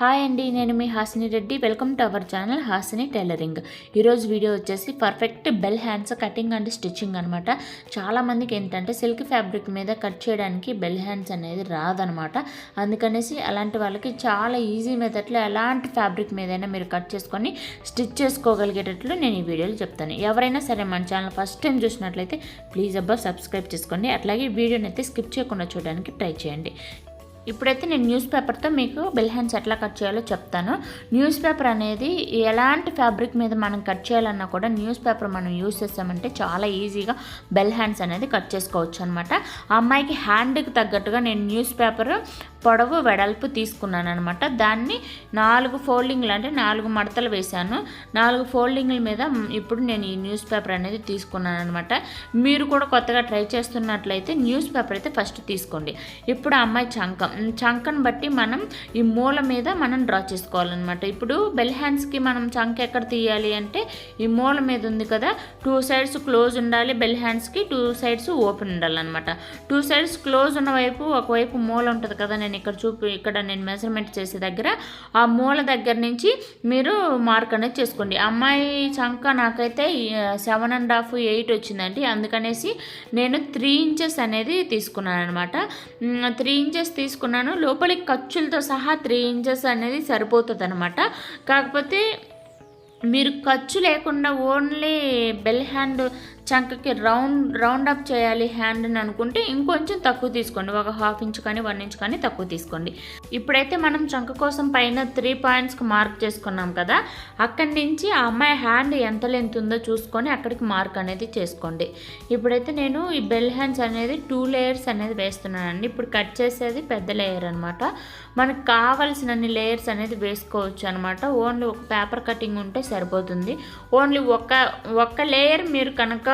Hi అండి, నేను మీ Hasini Reddy. Welcome to our channel Hasini tailoring. ఈరోజు వీడియో వచ్చేసి perfect bell hands cutting and stitching అనమాట. చాలామందికి ఏంటంటే సిల్క్ ఫ్యాబ్రిక్ మీద కట్ చేయడానికి బెల్ హ్యాండ్స్ అనేది రాదనమాట. అందుకనేసి అలాంటి వాళ్ళకి చాలా ఈజీ మెథడ్లో ఎలాంటి ఫ్యాబ్రిక్ మీదైనా మీరు కట్ చేసుకొని స్టిచ్ చేసుకోగలిగేటట్లు నేను ఈ వీడియోలో చెప్తాను. ఎవరైనా సరే మన ఛానల్ ఫస్ట్ టైం చూసినట్లయితే ప్లీజ్ సబ్స్క్రైబ్ చేసుకోండి. అట్లాగే వీడియోని అయితే స్కిప్ చేయకుండా చూడడానికి ట్రై చేయండి. ఇప్పుడైతే నేను న్యూస్ పేపర్తో మీకు బెల్ హ్యాండ్స్ ఎట్లా కట్ చేయాలో చెప్తాను. న్యూస్ పేపర్ అనేది ఎలాంటి ఫ్యాబ్రిక్ మీద మనం కట్ చేయాలన్నా కూడా న్యూస్ పేపర్ మనం యూజ్ చేస్తామంటే చాలా ఈజీగా బెల్ హ్యాండ్స్ అనేది కట్ చేసుకోవచ్చు అనమాట. ఆ అమ్మాయికి హ్యాండ్కి తగ్గట్టుగా నేను న్యూస్ పేపర్ పొడవు వెడల్పు తీసుకున్నాను అనమాట. దాన్ని 4 ఫోల్డింగ్లు అంటే 4 మడతలు వేశాను. 4 ఫోల్డింగ్ల మీద ఇప్పుడు నేను ఈ న్యూస్ పేపర్ అనేది తీసుకున్నాను అనమాట. మీరు కూడా కొత్తగా ట్రై చేస్తున్నట్లయితే న్యూస్ పేపర్ అయితే ఫస్ట్ తీసుకోండి. ఇప్పుడు ఆ అమ్మాయి చంకను బట్టి మనం ఈ మూల మీద మనం డ్రా చేసుకోవాలన్నమాట. ఇప్పుడు బెల్ హ్యాండ్స్కి మనం చంక ఎక్కడ తీయాలి అంటే ఈ మూల మీద ఉంది కదా, 2 సైడ్స్ క్లోజ్ ఉండాలి. బెల్ హ్యాండ్స్కి 2 సైడ్స్ ఓపెన్ ఉండాలన్నమాట. 2 సైడ్స్ క్లోజ్ ఉన్న వైపు ఒకవైపు మూల ఉంటుంది కదా, నేను ఇక్కడ నేను మెజర్మెంట్ చేసే దగ్గర ఆ మూల దగ్గర నుంచి మీరు మార్క్ అనేది చేసుకోండి. అమ్మాయి చంక నాకైతే 7.5, 8 వచ్చిందండి. అందుకనేసి నేను 3 ఇంచెస్ అనేది తీసుకున్నాను అనమాట. 3 ఇంచెస్ తీసుకున్నాను. లోపలికి ఖర్చులతో సహా 3 ఇంచెస్ అనేది సరిపోతుంది అనమాట. కాకపోతే మీరు ఖర్చు లేకుండా ఓన్లీ బెల్ హ్యాండ్ చంకకి రౌండ్ అప్ చేయాలి హ్యాండ్ అని అనుకుంటే ఇంకొంచెం తక్కువ తీసుకోండి. ఒక 1/2 ఇంచ్ కానీ 1 ఇంచ్ కానీ తక్కువ తీసుకోండి. ఇప్పుడైతే మనం చంక కోసం పైన 3 పాయింట్స్కి మార్క్ చేసుకున్నాం కదా, అక్కడి నుంచి ఆ అమ్మాయి హ్యాండ్ ఎంత లెంత్ ఉందో చూసుకొని అక్కడికి మార్క్ అనేది చేసుకోండి. ఇప్పుడైతే నేను ఈ బెల్ హ్యాండ్స్ అనేది 2 లేయర్స్ అనేది వేస్తున్నానండి. ఇప్పుడు కట్ చేసేది పెద్ద లేయర్ అనమాట. మనకు కావాల్సినన్ని లేయర్స్ అనేది వేసుకోవచ్చు అనమాట. ఓన్లీ ఒక పేపర్ కటింగ్ ఉంటే సరిపోతుంది. ఓన్లీ ఒక్క లేయర్ మీరు కనుక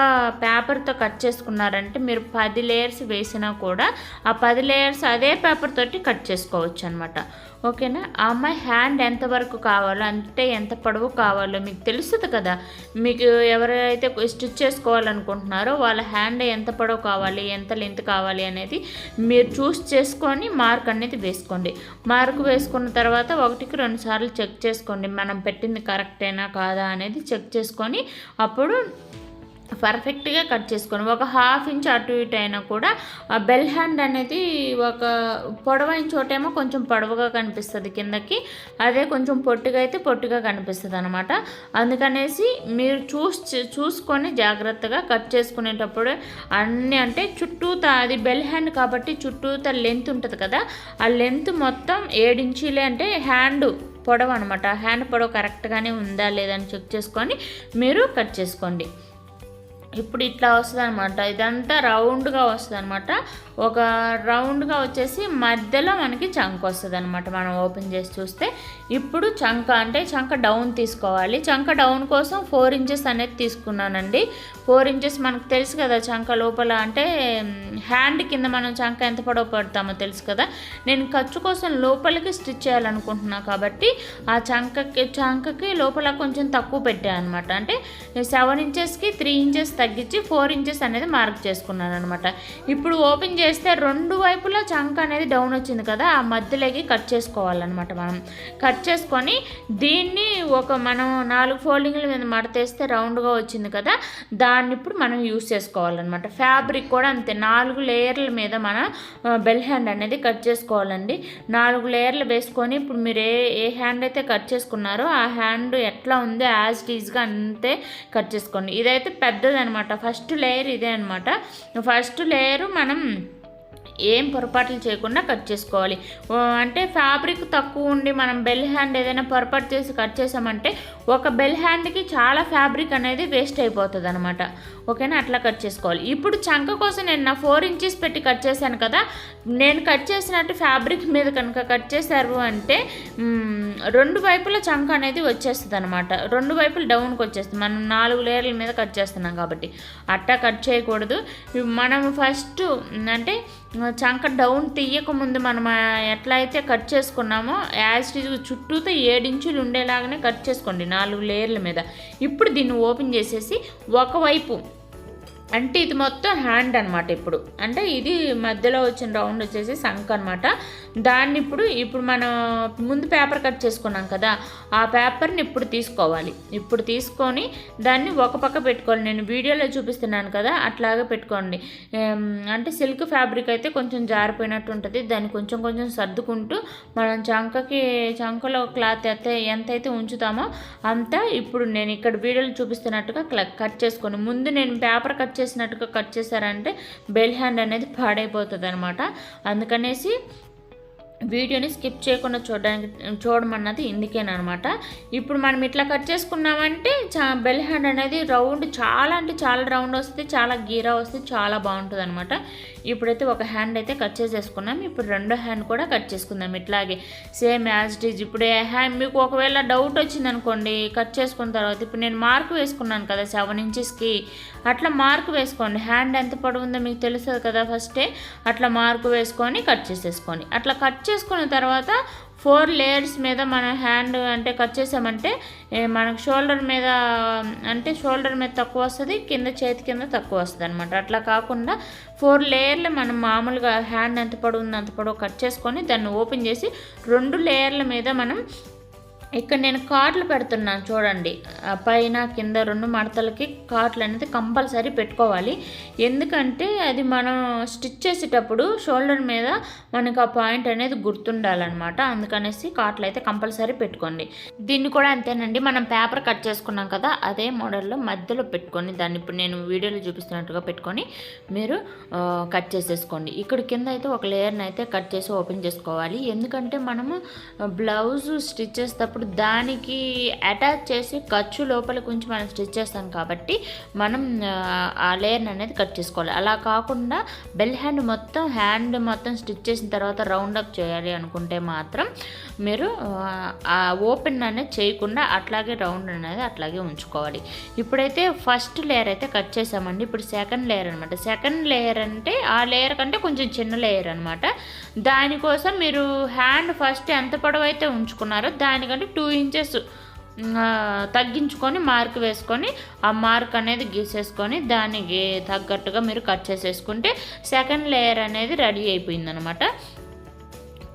పేపర్తో కట్ చేసుకున్నారంటే మీరు 10 లేయర్స్ వేసినా కూడా ఆ 10 లేయర్స్ అదే పేపర్ తోటి కట్ చేసుకోవచ్చు అనమాట. ఓకేనా? ఆ అమ్మాయి హ్యాండ్ ఎంతవరకు కావాలో అంటే ఎంత పొడవు కావాలో మీకు తెలుస్తుంది కదా. మీకు ఎవరైతే స్టిచ్ చేసుకోవాలనుకుంటున్నారో వాళ్ళ హ్యాండ్ ఎంత పొడవు కావాలి, ఎంత లెంత్ కావాలి అనేది మీరు చూస్ చేసుకొని మార్క్ అనేది వేసుకోండి. మార్క్ వేసుకున్న తర్వాత 1కి 2 సార్లు చెక్ చేసుకోండి. మనం పెట్టింది కరెక్టేనా కాదా అనేది చెక్ చేసుకొని అప్పుడు పర్ఫెక్ట్గా కట్ చేసుకొని ఒక 1/2 ఇంచ్ అటు ఇటు అయినా కూడా ఆ బెల్ హ్యాండ్ అనేది ఒక పొడవైన చోటేమో కొంచెం పొడవుగా కనిపిస్తుంది కిందకి, అదే కొంచెం పొట్టిగా అయితే పొట్టిగా కనిపిస్తుంది అనమాట. అందుకనేసి మీరు చూసుకొని జాగ్రత్తగా కట్ చేసుకునేటప్పుడు అన్నీ అంటే చుట్టూత అది బెల్ హ్యాండ్ కాబట్టి చుట్టూత లెంత్ ఉంటుంది కదా, ఆ లెంత్ మొత్తం 7 ఇంచీలే అంటే హ్యాండ్ పొడవు అనమాట. హ్యాండ్ పొడవు కరెక్ట్గానే ఉందా లేదని చెక్ చేసుకొని మీరు కట్ చేసుకోండి. ఇప్పుడు ఇట్లా వస్తుంది అనమాట. ఇదంతా రౌండ్గా వస్తుంది అనమాట. ఒక రౌండ్గా వచ్చేసి మధ్యలో మనకి చంక వస్తుంది అనమాట. మనం ఓపెన్ చేసి చూస్తే ఇప్పుడు చంక డౌన్ తీసుకోవాలి. చంక డౌన్ కోసం 4 ఇంచెస్ అనేది తీసుకున్నానండి. 4 ఇంచెస్ మనకు తెలుసు కదా, చంక లోపల అంటే హ్యాండ్ కింద మనం చంక ఎంత పొడవు పడతామో తెలుసు కదా. నేను ఖర్చు కోసం లోపలికి స్టిచ్ చేయాలనుకుంటున్నాను కాబట్టి ఆ చంకకి లోపల కొంచెం తక్కువ పెట్టాను అనమాట. అంటే 7 ఇంచెస్కి 3 ఇంచెస్ తగ్గించి 4 ఇంచెస్ అనేది మార్క్ చేసుకున్నాను అనమాట. ఇప్పుడు ఓపెన్ చేస్తే 2 వైపులా చంక అనేది డౌన్ వచ్చింది కదా, ఆ మధ్యలోకి కట్ చేసుకోవాలన్నమాట. మనం కట్ చేసుకొని దీన్ని మనం 4 ఫోల్డింగ్ల మీద మడతేస్తే రౌండ్గా వచ్చింది కదా, దాన్ని ఇప్పుడు మనం యూస్ చేసుకోవాలన్నమాట. ఫ్యాబ్రిక్ కూడా అంతే 4 లేయర్ల మీద మనం బెల్ హ్యాండ్ అనేది కట్ చేసుకోవాలండి. 4 లేయర్లు వేసుకొని ఇప్పుడు మీరు ఏ హ్యాండ్ అయితే కట్ చేసుకున్నారో ఆ హ్యాండ్ ఎట్లా ఉందో యాజ్ ఇట్ ఈజ్గా అంతే కట్ చేసుకోండి. ఇదైతే పెద్దది అనమాట. ఫస్ట్ లేయర్ ఇదే అనమాట. ఫస్ట్ లేయర్ మనం ఏం పొరపాట్లు చేయకుండా కట్ చేసుకోవాలి. అంటే ఫ్యాబ్రిక్ తక్కువ ఉండి మనం బెల్ హ్యాండ్ ఏదైనా పొరపాటు చేసి కట్ చేసామంటే ఒక బెల్ హ్యాండ్కి చాలా ఫ్యాబ్రిక్ అనేది వేస్ట్ అయిపోతుంది అనమాట. ఓకేనా? అట్లా కట్ చేసుకోవాలి. ఇప్పుడు చంక కోసం నేను 4 ఇంచెస్ పెట్టి కట్ చేశాను కదా, నేను కట్ చేసినట్టు ఫ్యాబ్రిక్ మీద కనుక కట్ చేశారు అంటే 2 వైపుల చంక అనేది వచ్చేస్తుంది అనమాట. 2 వైపులు డౌన్కి వచ్చేస్తుంది. మనం 4 లేయర్ల మీద కట్ చేస్తున్నాం కాబట్టి అట్టా కట్ చేయకూడదు. మనం ఫస్ట్ అంటే చంక డౌన్ తీయకముందు మనం ఎట్లా అయితే కట్ చేసుకున్నామో యాజ్ ఇట్ ఈజ్ చుట్టూతో 7 ఇంచులు ఉండేలాగానే కట్ చేసుకోండి 4 లేయర్ల మీద. ఇప్పుడు దీన్ని ఓపెన్ చేసేసి ఒకవైపు అంటే ఇది మొత్తం హ్యాండ్ అనమాట. ఇప్పుడు అంటే ఇది మధ్యలో వచ్చిన రౌండ్ వచ్చేసి సంక్ అనమాట. దాన్ని ఇప్పుడు మనం ముందు పేపర్ కట్ చేసుకున్నాం కదా, ఆ పేపర్ని ఇప్పుడు తీసుకోవాలి. ఇప్పుడు తీసుకొని దాన్ని ఒక పక్క పెట్టుకోవాలి. నేను వీడియోలో చూపిస్తున్నాను కదా, అట్లాగే పెట్టుకోండి. అంటే సిల్క్ ఫ్యాబ్రిక్ అయితే కొంచెం జారిపోయినట్టు ఉంటుంది. దాన్ని కొంచెం కొంచెం సర్దుకుంటూ మనం చంకలో క్లాత్ ఎంతైతే ఉంచుతామో అంతా ఇప్పుడు నేను ఇక్కడ వీడియోలో చూపిస్తున్నట్టుగా కట్ చేసుకొని, ముందు నేను పేపర్ కట్ చేసినట్టుగా కట్ చేశారంటే బెల్ హ్యాండ్ అనేది పాడైపోతుంది అనమాట. అందుకనేసి వీడియోని స్కిప్ చేయకుండా చూడమన్నది ఇందుకేనమాట. ఇప్పుడు మనం ఇట్లా కట్ చేసుకున్నామంటే బెల్ హ్యాండ్ అనేది రౌండ్ చాలా అంటే చాలా రౌండ్ వస్తుంది, చాలా గీరా వస్తుంది, చాలా బాగుంటుంది అనమాట. ఇప్పుడైతే ఒక హ్యాండ్ అయితే కట్ చేసేసుకున్నాం. ఇప్పుడు రెండో హ్యాండ్ కూడా కట్ చేసుకుందాం ఇట్లాగే సేమ్ యాజ్ ఇట్ ఈజ్. ఇప్పుడు హ్యాండ్ మీకు ఒకవేళ డౌట్ వచ్చింది అనుకోండి కట్ చేసుకున్న తర్వాత, ఇప్పుడు నేను మార్క్ వేసుకున్నాను కదా 7 ఇంచెస్కి, అట్లా మార్క్ వేసుకోండి. హ్యాండ్ ఎంత పొడవు ఉందో మీకు తెలుస్తుంది కదా, ఫస్టే అట్లా మార్క్ వేసుకొని కట్ చేసేసుకొని, అట్లా కట్ చేసుకున్న తర్వాత 4 లేయర్స్ మీద మన హ్యాండ్ అంటే కట్ చేసామంటే మనకు షోల్డర్ మీద తక్కువ వస్తుంది, కింద చేతి కింద తక్కువ వస్తుంది అనమాట. అట్లా కాకుండా 4 లేయర్లు మనం మామూలుగా హ్యాండ్ ఎంత పొడవు ఉందో అంత పొడవు కట్ చేసుకొని దాన్ని ఓపెన్ చేసి 2 లేయర్ల మీద మనం ఇక్కడ నేను కార్ట్లు పెడుతున్నాను చూడండి. పైన కింద 2 మడతలకి కార్ట్లు అనేది కంపల్సరీ పెట్టుకోవాలి. ఎందుకంటే అది మనం స్టిచ్ చేసేటప్పుడు షోల్డర్ మీద మనకు ఆ పాయింట్ అనేది గుర్తుండాలన్నమాట. అందుకనేసి కార్ట్లు అయితే కంపల్సరీ పెట్టుకోండి. దీన్ని కూడా అంతేనండి, మనం పేపర్ కట్ చేసుకున్నాం కదా అదే మోడల్లో మధ్యలో పెట్టుకొని దాన్ని ఇప్పుడు నేను వీడియోలో చూపిస్తున్నట్టుగా పెట్టుకొని మీరు కట్ చేసేసుకోండి. ఇక్కడ కింద అయితే ఒక లేయర్ని అయితే కట్ చేసి ఓపెన్ చేసుకోవాలి. ఎందుకంటే మనము బ్లౌజ్ స్టిచ్ చేసేటప్పుడు దానికి అటాచ్ చేసి ఖర్చు లోపలికి ఉంచి మనం స్టిచ్ చేస్తాం కాబట్టి మనం ఆ లేయర్ని అనేది కట్ చేసుకోవాలి. అలా కాకుండా బెల్ హ్యాండ్ మొత్తం స్టిచ్ చేసిన తర్వాత రౌండ్ అప్ చేయాలి అనుకుంటే మాత్రం మీరు ఆ ఓపెన్ అనేది చేయకుండా అట్లాగే రౌండ్ అనేది అట్లాగే ఉంచుకోవాలి. ఇప్పుడైతే ఫస్ట్ లేయర్ అయితే కట్ చేసామండి. ఇప్పుడు సెకండ్ లేయర్ అనమాట. సెకండ్ లేయర్ అంటే ఆ లేయర్ కంటే కొంచెం చిన్న లేయర్ అనమాట. దానికోసం మీరు హ్యాండ్ ఫస్ట్ ఎంత పొడవు అయితే ఉంచుకున్నారో దానికంటే 2 ఇంచెస్ తగ్గించుకొని మార్క్ వేసుకొని ఆ మార్క్ అనేది గీసేసుకొని దానికి తగ్గట్టుగా మీరు కట్ చేసేసుకుంటే సెకండ్ లేయర్ అనేది రెడీ అయిపోయిందనమాట.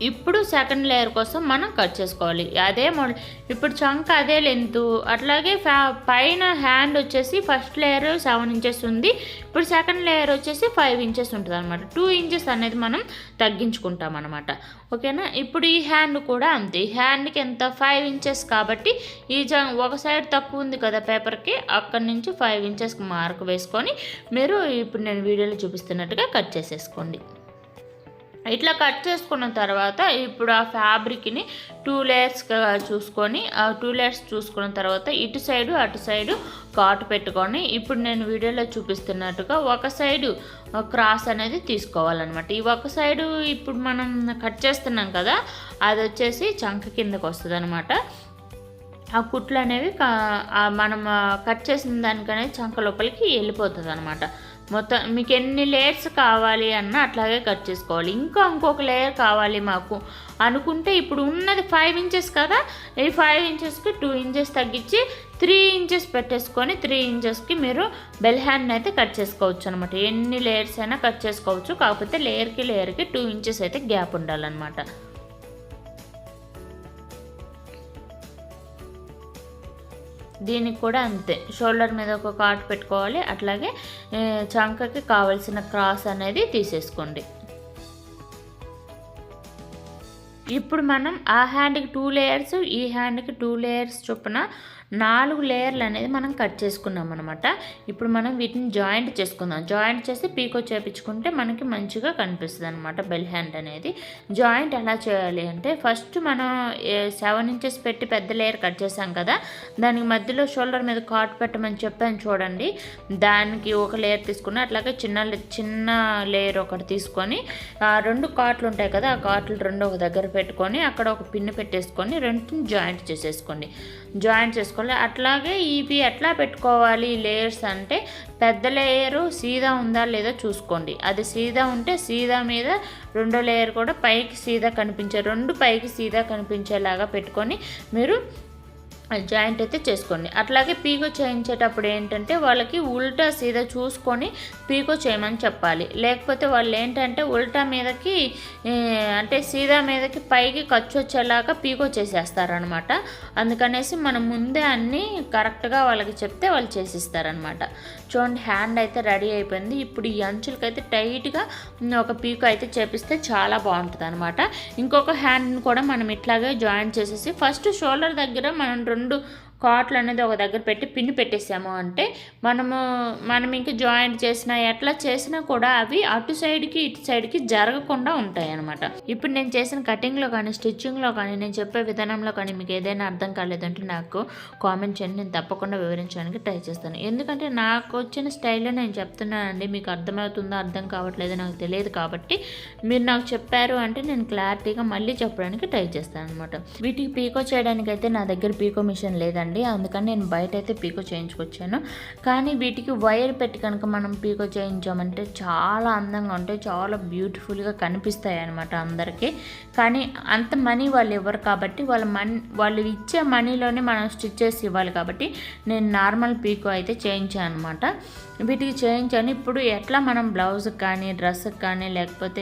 ఇప్పుడు సెకండ్ లేయర్ కోసం మనం కట్ చేసుకోవాలి అదే మోడల్. ఇప్పుడు చంక అదే లెంత్, అట్లాగే పైన హ్యాండ్ వచ్చేసి ఫస్ట్ లేయర్ 7 ఇంచెస్ ఉంది. ఇప్పుడు సెకండ్ లేయర్ వచ్చేసి 5 ఇంచెస్ ఉంటుంది అనమాట. 2 ఇంచెస్ అనేది మనం తగ్గించుకుంటాం అనమాట. ఓకేనా. ఇప్పుడు ఈ హ్యాండ్ కూడా అంతే. హ్యాండ్కి ఎంత 5 ఇంచెస్ కాబట్టి ఈ ఒక సైడ్ తక్కువ ఉంది కదా పేపర్కి, అక్కడి నుంచి 5 ఇంచెస్కి మార్క్ వేసుకొని మీరు ఇప్పుడు నేను వీడియోలో చూపిస్తున్నట్టుగా కట్ చేసేసుకోండి. ఇట్లా కట్ చేసుకున్న తర్వాత ఇప్పుడు ఆ ఫ్యాబ్రిక్ని 2 లేయర్స్గా చూసుకొని ఆ 2 లేయర్స్ చూసుకున్న తర్వాత ఇటు సైడు అటు సైడు కాటు పెట్టుకొని ఇప్పుడు నేను వీడియోలో చూపిస్తున్నట్టుగా ఒక సైడు క్రాస్ అనేది తీసుకోవాలన్నమాట. ఈ ఒక సైడు ఇప్పుడు మనం కట్ చేస్తున్నాం కదా అది వచ్చేసి చంక కిందకు వస్తుంది అనమాట. ఆ కుట్లు అనేవి మనం కట్ చేసిన దానికనేది చంక లోపలికి వెళ్ళిపోతుంది అనమాట. మొత్తం మీకు ఎన్ని లేయర్స్ కావాలి అన్న అట్లాగే కట్ చేసుకోవాలి. ఇంకొక లేయర్ కావాలి మాకు అనుకుంటే ఇప్పుడు ఉన్నది 5 ఇంచెస్ కదా, ఈ 5 ఇంచెస్కి 2 ఇంచెస్ తగ్గించి 3 ఇంచెస్ పెట్టేసుకొని 3 ఇంచెస్కి మీరు బెల్ హ్యాండ్ అయితే కట్ చేసుకోవచ్చు అనమాట. ఎన్ని లేయర్స్ అయినా కట్ చేసుకోవచ్చు, కాకపోతే లేయర్కి 2 ఇంచెస్ అయితే గ్యాప్ ఉండాలన్నమాట. దీనికి కూడా అంతే, షోల్డర్ మీద ఒక కాట్ పెట్టుకోవాలి, అట్లాగే చంకకి కావలసిన క్రాస్ అనేది తీసేసుకోండి. ఇప్పుడు మనం ఆ హ్యాండ్కి 2 లేయర్స్ ఈ హ్యాండ్కి 2 లేయర్స్ చొప్పున 4 లేయర్లు అనేది మనం కట్ చేసుకున్నాం అనమాట. ఇప్పుడు మనం వీటిని జాయింట్ చేసుకుందాం. జాయింట్ చేసి పీకో చేపించుకుంటే మనకి మంచిగా కనిపిస్తుంది అనమాట బెల్ హ్యాండ్ అనేది. జాయింట్ ఎలా చేయాలి అంటే ఫస్ట్ మనం 7 ఇంచెస్ పెట్టి పెద్ద లేయర్ కట్ చేసాం కదా, దానికి మధ్యలో షోల్డర్ మీద కాట్ పెట్టమని చెప్పాను చూడండి. దానికి ఒక లేయర్ తీసుకుని అట్లాగే చిన్న లేయర్ ఒకటి తీసుకొని 2 కాట్లు ఉంటాయి కదా, ఆ కాట్లు 2 ఒక దగ్గర పెట్టుకొని అక్కడ ఒక పిన్ పెట్టేసుకొని 2 జాయింట్ చేసేసుకోండి. జాయింట్ చేసుకోవాలి. అట్లాగే ఇవి ఎట్లా పెట్టుకోవాలి లేయర్స్ అంటే పెద్ద లేయరు సీదా ఉందా లేదో చూసుకోండి. అది సీదా ఉంటే సీదా మీద రెండో లేయర్ కూడా పైకి సీదా కనిపించే 2 పైకి సీదా కనిపించేలాగా పెట్టుకొని మీరు జాయింట్ అయితే చేసుకోండి. అట్లాగే పీకో చేయించేటప్పుడు ఏంటంటే వాళ్ళకి ఉల్టా సీదా చూసుకొని పీకో చేయమని చెప్పాలి. లేకపోతే వాళ్ళు ఏంటంటే ఉల్టా మీదకి అంటే సీదా మీదకి పైకి ఖర్చు వచ్చేలాగా పీకో చేసేస్తారనమాట. అందుకనేసి మనం ముందే అన్నీ కరెక్ట్గా వాళ్ళకి చెప్తే వాళ్ళు చేసిస్తారనమాట. చూడండి హ్యాండ్ అయితే రెడీ అయిపోయింది. ఇప్పుడు ఈ అంచులకైతే టైట్గా ఒక పీకో అయితే చేపిస్తే చాలా బాగుంటుంది అనమాట. ఇంకొక హ్యాండ్ని కూడా మనం ఇట్లాగే జాయింట్ చేసేసి ఫస్ట్ షోల్డర్ దగ్గర మనం 2 కాట్లు అనేది ఒక దగ్గర పెట్టి పిన్ పెట్టేసాము అంటే మనం ఇంకా జాయింట్ చేసినా ఎట్లా చేసినా కూడా అవి అటు సైడ్కి ఇటు సైడ్కి జరగకుండా ఉంటాయి అనమాట. ఇప్పుడు నేను చేసిన కటింగ్లో కానీ స్టిచ్చింగ్లో కానీ నేను చెప్పే విధానంలో కానీ మీకు ఏదైనా అర్థం కాలేదంటే నాకు కామెంట్ చేయండి, నేను తప్పకుండా వివరించడానికి ట్రై చేస్తాను. ఎందుకంటే నాకు వచ్చిన స్టైల్లో నేను చెప్తున్నానండి. మీకు అర్థమవుతుందో అర్థం కావట్లేదో నాకు తెలియదు కాబట్టి మీరు నాకు చెప్పారు అంటే నేను క్లారిటీగా మళ్ళీ చెప్పడానికి ట్రై చేస్తాను అనమాట. వీటికి పీకో చేయడానికి అయితే నా దగ్గర పీకో మిషన్ లేదండి, అందుకని నేను బయట అయితే పీకో చేయించుకొచ్చాను. కానీ వీటికి వైర్ పెట్టి కనుక మనం పీకో చేయించామంటే చాలా అందంగా ఉంటాయి, చాలా బ్యూటిఫుల్గా కనిపిస్తాయి అనమాట అందరికీ. కానీ అంత మనీ వాళ్ళు ఇవ్వరు కాబట్టి వాళ్ళు ఇచ్చే మనీలోనే మనం స్టిచ్ చేసి ఇవ్వాలి కాబట్టి నేను నార్మల్ పీకో అయితే చేయించాను అనమాట. వీటికి చేయించాను. ఇప్పుడు ఎట్లా మనం బ్లౌజ్కి కానీ డ్రెస్కి కానీ లేకపోతే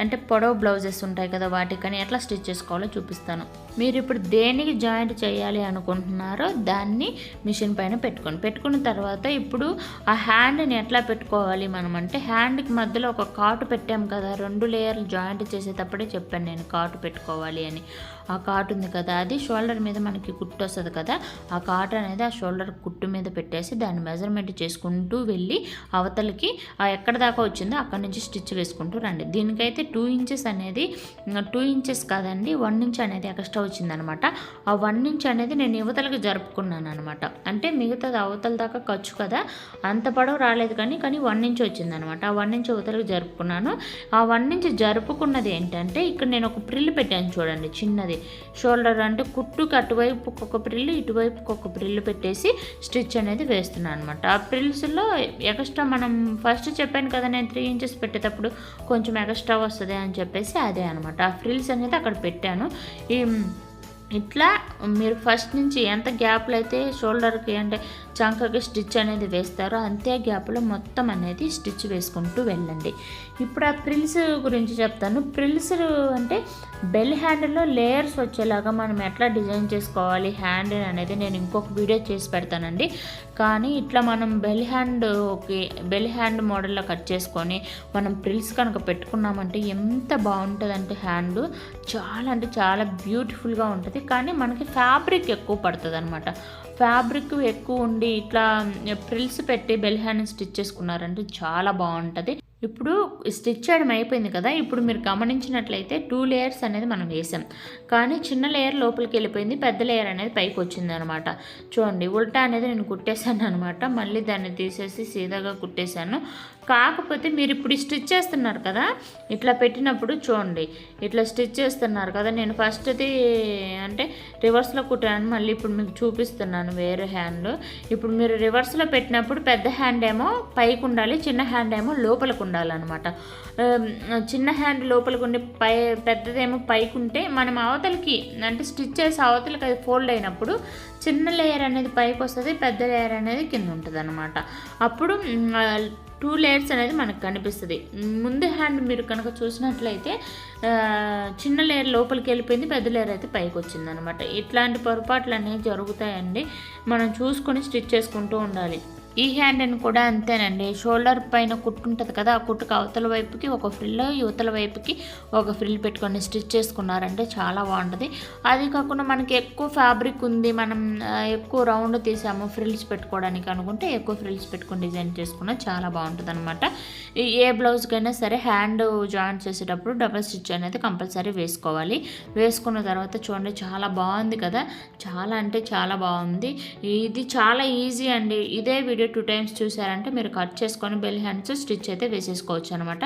అంటే పొడవు బ్లౌజెస్ ఉంటాయి కదా వాటికి కానీ ఎట్లా స్టిచ్ చేసుకోవాలో చూపిస్తాను. మీరు ఇప్పుడు దేనికి జాయింట్ చేయాలి అనుకుంటున్నారో దాన్ని మిషన్ పైన పెట్టుకున్న తర్వాత ఇప్పుడు ఆ హ్యాండ్ని ఎట్లా పెట్టుకోవాలి మనం అంటే హ్యాండ్కి మధ్యలో ఒక కాటు పెట్టాం కదా, 2 లేయర్లు జాయింట్ చేసేటప్పుడే చెప్పాను నేను కాటు పెట్టుకోవాలి అని. ఆ కాటు ఉంది కదా అది షోల్డర్ మీద మనకి కుట్టు వస్తుంది కదా, ఆ కాటు అనేది ఆ షోల్డర్ కుట్టు మీద పెట్టేసి దాన్ని మెజర్మెంట్ చేసుకుంటూ వెళ్ళి అవతలకి ఎక్కడ దాకా వచ్చిందో అక్కడ నుంచి స్టిచ్ వేసుకుంటూ రండి. దీనికైతే 2 ఇంచెస్ అనేది 2 ఇంచెస్ కాదండి 1 ఇంచ్ అనేది ఎక్స్ట్రా వచ్చిందనమాట. ఆ 1 ఇంచ్ అనేది నేను యువతలకి జరుపుకున్నాను అనమాట. అంటే మిగతాది అవతల దాకా ఖర్చు కదా, అంత పొడవు రాలేదు కానీ 1 ఇంచ్ వచ్చిందనమాట. ఆ 1 ఇంచ్ యువతలకి జరుపుకున్నాను. ఆ 1 ఇంచ్ జరుపుకున్నది ఏంటంటే ఇక్కడ నేను ఒక ప్రిల్ పెట్టాను చూడండి చిన్నది షోల్డర్ అంటే కుట్టుకు అటువైపు ఒక ప్రిల్లు ఇటువైపు ఒక ప్రిల్లు పెట్టేసి స్టిచ్ అనేది వేస్తున్నాను అనమాట. ఆ ప్రిల్స్లో ఎక్స్ట్రా మనం ఫస్ట్ చెప్పాను కదా నేను 3 ఇంచెస్ పెట్టేటప్పుడు కొంచెం ఎక్స్ట్రా వస్తుంది అని చెప్పేసి అదే అనమాట. ఆ ఫ్రిల్స్ అనేది అక్కడ పెట్టాను. ఇట్లా మీరు ఫస్ట్ నుంచి ఎంత గ్యాప్లో అయితే షోల్డర్కి అంటే చంకకి స్టిచ్ అనేది వేస్తారో అంతే గ్యాప్లో మొత్తం అనేది స్టిచ్ వేసుకుంటూ వెళ్ళండి. ఇప్పుడు ఆ ప్రిల్స్ గురించి చెప్తాను. ప్రిల్స్ అంటే బెల్ హ్యాండ్లో లేయర్స్ వచ్చేలాగా మనం ఎట్లా డిజైన్ చేసుకోవాలి హ్యాండ్ అనేది నేను ఇంకొక వీడియో చేసి పెడతానండి. కానీ ఇట్లా మనం బెల్ హ్యాండ్ మోడల్లో కట్ చేసుకొని మనం ప్రిల్స్ కనుక పెట్టుకున్నామంటే ఎంత బాగుంటుందంటే హ్యాండ్ చాలా అంటే చాలా బ్యూటిఫుల్గా ఉంటుంది. కానీ మనకి ఫ్యాబ్రిక్ ఎక్కువ పడుతుంది అనమాట. ఫ్యాబ్రిక్ ఎక్కువ ఉండి ఇట్లా ప్రిల్స్ పెట్టి బెల్ హ్యాండ్ స్టిచ్ చేసుకున్నారంటే చాలా బాగుంటుంది. ఇప్పుడు స్టిచ్ చేయడం అయిపోయింది కదా, ఇప్పుడు మీరు గమనించినట్లయితే 2 లేయర్స్ అనేది మనం వేసాం. కానీ చిన్న లేయర్ లోపలికి వెళ్ళిపోయింది, పెద్ద లేయర్ అనేది పైకి వచ్చింది అనమాట. చూడండి ఉల్టా అనేది నేను కుట్టేశాను అనమాట. మళ్ళీ దాన్ని తీసేసి సీదాగా కుట్టేశాను. కాకపోతే మీరు ఇప్పుడు స్టిచ్ చేస్తున్నారు కదా, ఇట్లా పెట్టినప్పుడు చూడండి ఇట్లా స్టిచ్ చేస్తున్నారు కదా, నేను ఫస్ట్ది అంటే రివర్స్లో కుట్టాను. మళ్ళీ ఇప్పుడు మీకు చూపిస్తున్నాను వేరే హ్యాండ్. ఇప్పుడు మీరు రివర్స్లో పెట్టినప్పుడు పెద్ద హ్యాండ్ ఏమో పైకి ఉండాలి, చిన్న హ్యాండ్ ఏమో లోపలికి ఉండాలన్నమాట. చిన్న హ్యాండ్ లోపలికి ఉండి పెద్దదేమో పైకి ఉంటే మనం అవతలకి అంటే స్టిచ్ చేసి అవతలకి అది ఫోల్డ్ అయినప్పుడు చిన్న లేయర్ అనేది పైకి వస్తుంది, పెద్ద లేయర్ అనేది కింద ఉంటుంది అనమాట. అప్పుడు 2 లేయర్స్ అనేది మనకు కనిపిస్తుంది. ముందు హ్యాండ్ మీరు కనుక చూసినట్లయితే చిన్న లేయర్ లోపలికి వెళ్ళిపోయింది, పెద్ద లేయర్ అయితే పైకి వచ్చింది అనమాట. ఇట్లాంటి పొరపాట్లు అనేవి జరుగుతాయండి, మనం చూసుకొని స్టిచ్ చేసుకుంటూ ఉండాలి. ఈ హ్యాండ్ని కూడా అంతేనండి. షోల్డర్ పైన కుట్టు ఉంటుంది కదా, ఆ కుట్టుకు అవతల వైపుకి ఒక ఫ్రిల్ యువతల వైపుకి ఒక ఫ్రిల్ పెట్టుకొని స్టిచ్ చేసుకున్నారంటే చాలా బాగుంటుంది. అది కాకుండా మనకి ఎక్కువ ఫ్యాబ్రిక్ ఉంది, మనం ఎక్కువ రౌండ్ తీసాము ఫ్రిల్స్ పెట్టుకోవడానికి అనుకుంటే ఎక్కువ ఫ్రిల్స్ పెట్టుకొని డిజైన్ చేసుకున్నా చాలా బాగుంటుంది అనమాట. ఏ బ్లౌజ్కైనా సరే హ్యాండ్ జాయింట్ చేసేటప్పుడు డబల్ స్టిచ్ అనేది కంపల్సరీ వేసుకోవాలి. వేసుకున్న తర్వాత చూడండి చాలా బాగుంది కదా, చాలా అంటే చాలా బాగుంది. ఇది చాలా ఈజీ అండి. ఇదే వీడియో 2 times చూసారంటే మీరు కట్ చేసుకొని బెల్ హ్యాండ్స్ స్టిచ్ అయితే వేసేసుకోవచ్చు అనమాట.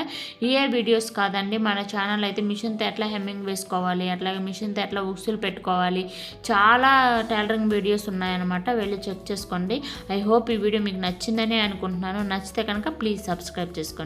ఏ వీడియోస్ కాదండి, మన ఛానల్ అయితే మిషన్తో ఎట్లా హెమ్మింగ్ వేసుకోవాలి, అట్లాగే మిషన్తో ఎట్లా ఉక్సులు పెట్టుకోవాలి, చాలా టైలరింగ్ వీడియోస్ ఉన్నాయన్నమాట. వెళ్ళి చెక్ చేసుకోండి. ఐ హోప్ ఈ వీడియో మీకు నచ్చిందని అనుకుంటున్నాను. నచ్చితే కనుక ప్లీజ్ సబ్స్క్రైబ్ చేసుకోండి.